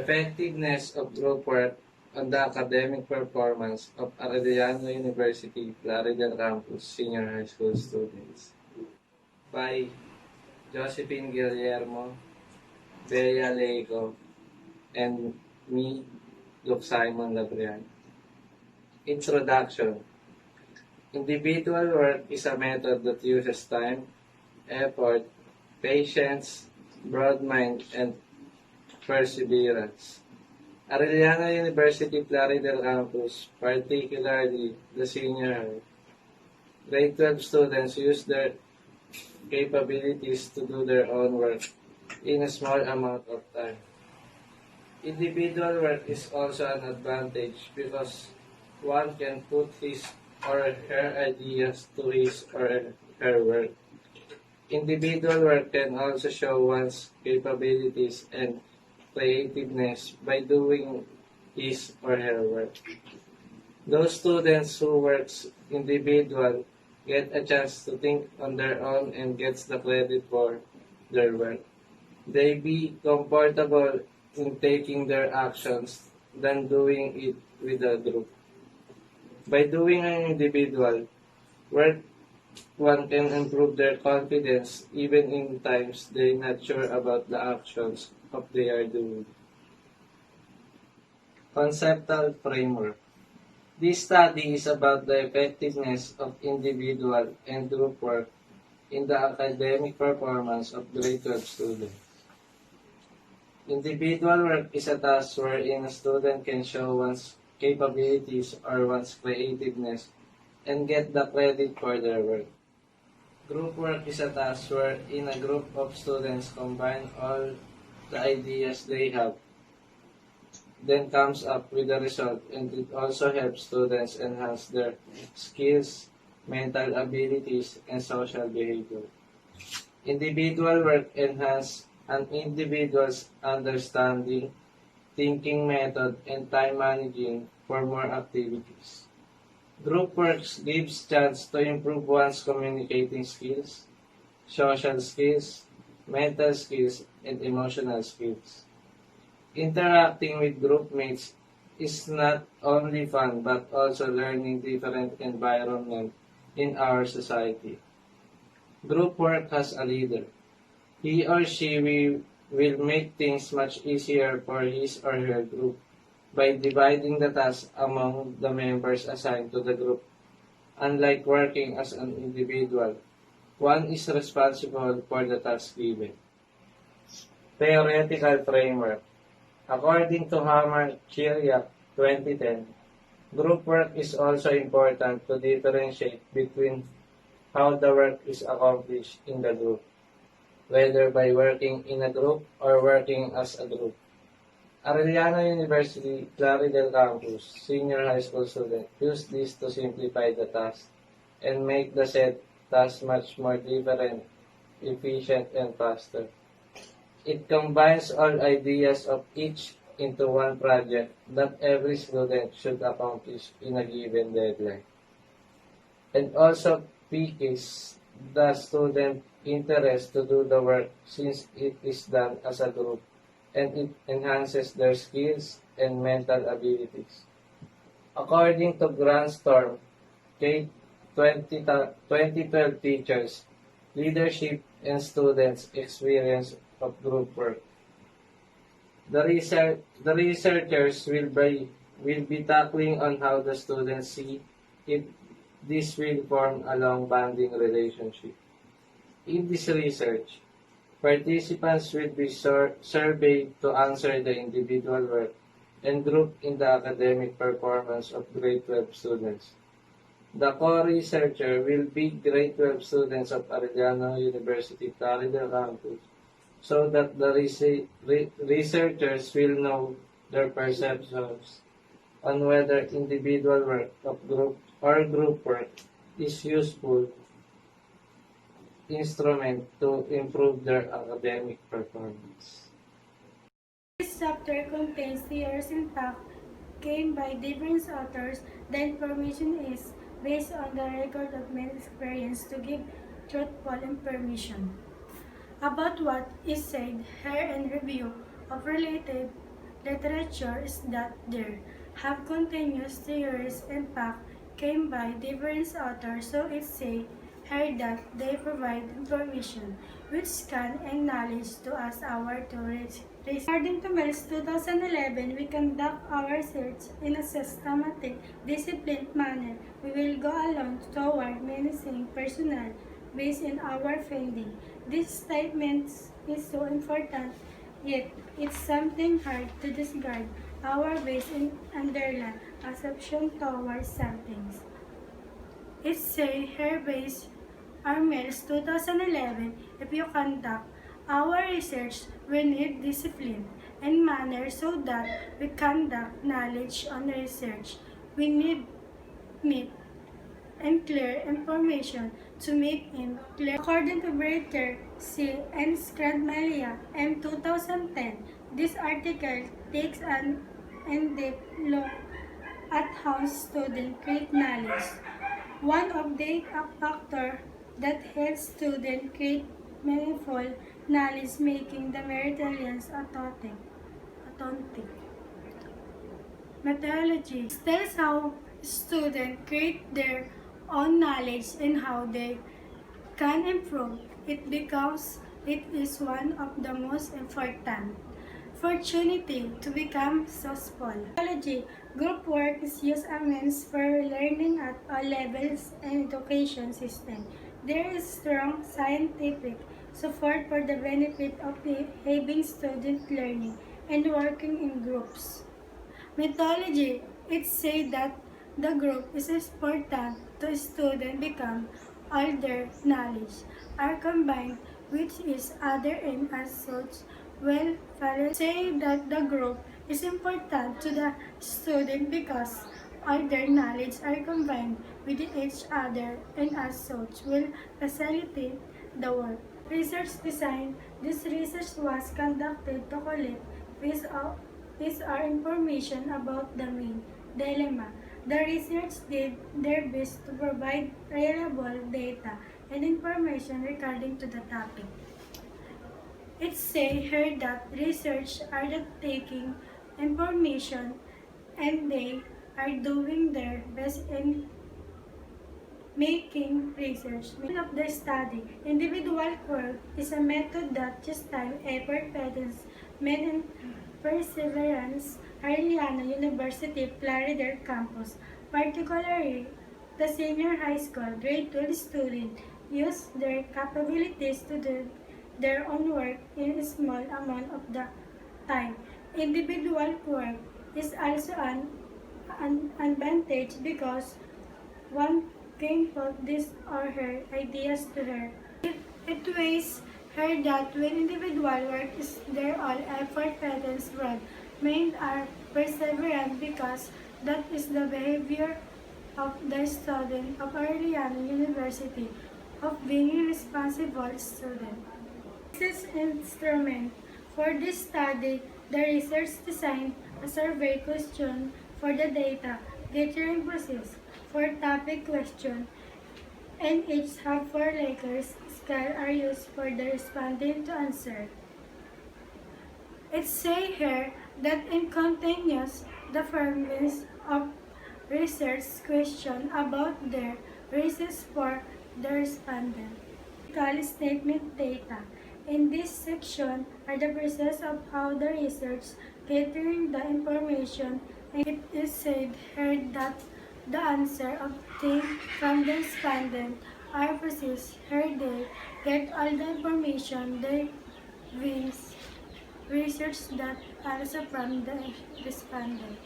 Effectiveness of group work on the academic performance of Arellano University, Plaridel Campus Senior High School students by Josephine Guillermo, Bea Leico, and me, Luke Simon Labrian. Introduction. Individual work is a method that uses time, effort, patience, broad mind, and perseverance. Arellano University Plaridel Campus, particularly the senior high, grade 12 students use their capabilities to do their own work in a small amount of time. Individual work is also an advantage because one can put his or her ideas to his or her work. Individual work can also show one's capabilities and creativeness by doing his or her work. Those students who works individual get a chance to think on their own and gets the credit for their work. They be comfortable in taking their actions than doing it with a group. By doing an individual work, one can improve their confidence even in times they're not sure about the actions of they are doing. Conceptual framework. This study is about the effectiveness of individual and group work in the academic performance of grade 12 students. Individual work is a task wherein a student can show one's capabilities or one's creativeness and get the credit for their work. Group work is a task wherein a group of students combine all the ideas they have, then comes up with a result, and it also helps students enhance their skills, mental abilities, and social behavior. Individual work enhances an individual's understanding, thinking method, and time managing for more activities. Group work gives chance to improve one's communicating skills, social skills, mental skills, and emotional skills. Interacting with group mates is not only fun but also learning different environment in our society. Group work has a leader. He or she will make things much easier for his or her group by dividing the tasks among the members assigned to the group. Unlike working as an individual, one is responsible for the task given. Theoretical framework. According to Hammer Chiriak 2010, group work is also important to differentiate between how the work is accomplished in the group, whether by working in a group or working as a group. Arellano University, Plaridel Campus, senior high school student use this to simplify the task and make the said task much more different, efficient, and faster. It combines all ideas of each into one project that every student should accomplish in a given deadline. And also piques the student interest to do the work since it is done as a group and it enhances their skills and mental abilities. According to Grand Storm, K 2012 teachers, leadership and students experience of group work. The researchers will be tackling on how the students see if this will form a long bonding relationship. In this research, participants will be surveyed to answer the individual work and group in the academic performance of grade 12 students. The co-researcher will be grade 12 students of Arellano University, Plaridel Campus, so that the researchers will know their perceptions on whether individual work of group or group work is useful instrument to improve their academic performance. This chapter contains theories in fact came by different authors. The information is based on the record of men experience to give truthful information about what is said here and review of related literature is that there have continuous theories impact came by different authors, so it say here that they provide information which can and knowledge to us our to reach. According to Mills 2011, we conduct our research in a systematic, disciplined manner. We will go along toward menacing personnel based on our finding. This statement is so important, yet it's something hard to discard our base in underlying assumption towards something. It say her base Armels 2011, if you conduct our research, we need discipline and manner so that we conduct knowledge on research. We need neat and clear information to make it clear. According to Breiter, C. and Skradmalia, M. 2010, this article takes an in-depth look at how students create knowledge. One of the factors that helps students create meaningful knowledge making the meritorious authentic. Methodology tells how students create their own knowledge and how they can improve it because it is one of the most important opportunity to become successful. Methodology group work is used as means for learning at all levels in education system. There is strong scientific support for the benefit of having student learning and working in groups. Methodology, it says that the group is important to student become all their knowledge are combined which is other and as such well say that the group is important to the student because all their knowledge are combined with each other and as such will facilitate the work. Research design. This research was conducted to collect piece of information about the main dilemma. The research did their best to provide reliable data and information regarding to the topic. It say here that research are the taking information and they are doing their best in making research. Of the study, individual work is a method that just time, effort, patience, and perseverance. Arellano University, Florida campus, particularly the senior high school grade 12 students, use their capabilities to do their own work in a small amount of the time. Individual work is also an advantage because one can put this or her ideas to her. It weighs her that when individual work is their all effort patterns broad, men are perseverant because that is the behavior of the student of Arellano University of being a responsible student. This instrument for this study, the research designed a survey question for the data gathering process for topic question and each have 4 letters scale are used for the respondent to answer. It say here that in continuous the firmness of research question about their research for the respondent. Call statement data. In this section are the process of how the research gathering the information and it is said here that the answer obtained from the respondent are processed here they get all the information they will research that also from the respondent.